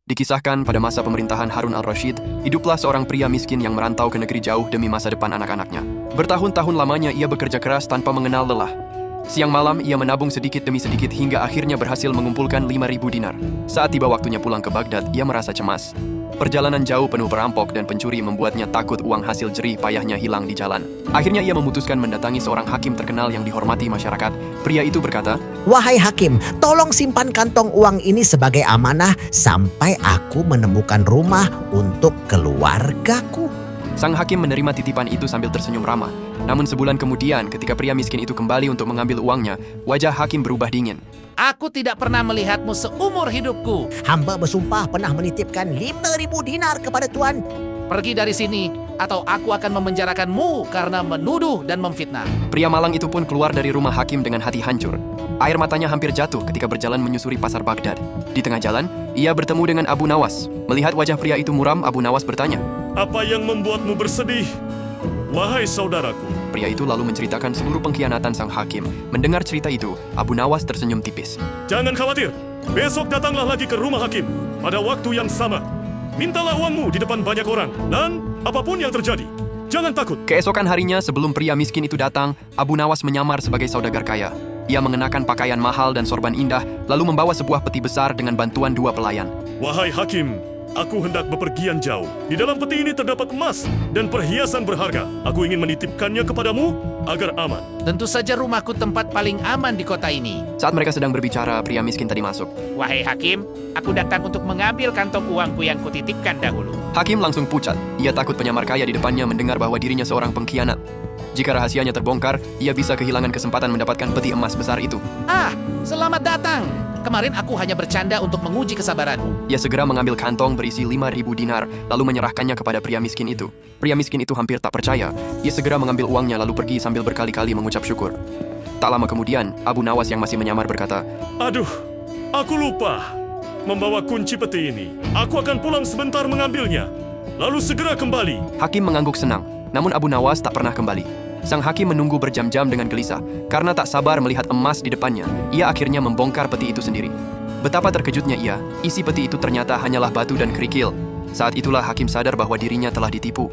Dikisahkan pada masa pemerintahan Harun al-Rashid, hiduplah seorang pria miskin yang merantau ke negeri jauh demi masa depan anak-anaknya. Bertahun-tahun lamanya ia bekerja keras tanpa mengenal lelah. Siang malam ia menabung sedikit demi sedikit hingga akhirnya berhasil mengumpulkan 5.000 dinar. Saat tiba waktunya pulang ke Baghdad, ia merasa cemas. Perjalanan jauh penuh perampok dan pencuri membuatnya takut uang hasil jerih payahnya hilang di jalan. Akhirnya ia memutuskan mendatangi seorang hakim terkenal yang dihormati masyarakat. Pria itu berkata, "Wahai hakim, tolong simpan kantong uang ini sebagai amanah sampai aku menemukan rumah untuk keluargaku." Sang hakim menerima titipan itu sambil tersenyum ramah. Namun sebulan kemudian ketika pria miskin itu kembali untuk mengambil uangnya, wajah hakim berubah dingin. Aku tidak pernah melihatmu seumur hidupku. Hamba bersumpah pernah menitipkan 5.000 dinar kepada Tuan. Pergi dari sini, atau aku akan memenjarakanmu karena menuduh dan memfitnah. Pria malang itu pun keluar dari rumah hakim dengan hati hancur. Air matanya hampir jatuh ketika berjalan menyusuri pasar Baghdad. Di tengah jalan, ia bertemu dengan Abu Nawas. Melihat wajah pria itu muram, Abu Nawas bertanya, "Apa yang membuatmu bersedih, wahai saudaraku?" Pria itu lalu menceritakan seluruh pengkhianatan sang hakim. Mendengar cerita itu, Abu Nawas tersenyum tipis. "Jangan khawatir, besok datanglah lagi ke rumah hakim pada waktu yang sama. Mintalah uangmu di depan banyak orang, dan apapun yang terjadi, jangan takut." Keesokan harinya, sebelum pria miskin itu datang, Abu Nawas menyamar sebagai saudagar kaya. Ia mengenakan pakaian mahal dan sorban indah, lalu membawa sebuah peti besar dengan bantuan 2 pelayan. "Wahai hakim, aku hendak bepergian jauh. Di dalam peti ini terdapat emas dan perhiasan berharga. Aku ingin menitipkannya kepadamu agar aman." Tentu saja rumahku tempat paling aman di kota ini. Saat mereka sedang berbicara, pria miskin tadi masuk. Wahai hakim, aku datang untuk mengambil kantong uangku yang kutitipkan dahulu. Hakim langsung pucat. Ia takut penyamar kaya di depannya mendengar bahwa dirinya seorang pengkhianat. Jika rahasianya terbongkar, ia bisa kehilangan kesempatan mendapatkan peti emas besar itu. Ah, selamat datang. Kemarin aku hanya bercanda untuk menguji kesabaranmu. Ia segera mengambil kantong berisi 5.000 dinar, lalu menyerahkannya kepada pria miskin itu. Pria miskin itu hampir tak percaya. Ia segera mengambil uangnya lalu pergi sambil berkali-kali mengucap syukur. Tak lama kemudian, Abu Nawas yang masih menyamar berkata, "Aduh, aku lupa membawa kunci peti ini. Aku akan pulang sebentar mengambilnya, lalu segera kembali." Hakim mengangguk senang, namun Abu Nawas tak pernah kembali. Sang hakim menunggu berjam-jam dengan gelisah. Karena tak sabar melihat emas di depannya, ia akhirnya membongkar peti itu sendiri. Betapa terkejutnya ia, isi peti itu ternyata hanyalah batu dan kerikil. Saat itulah hakim sadar bahwa dirinya telah ditipu.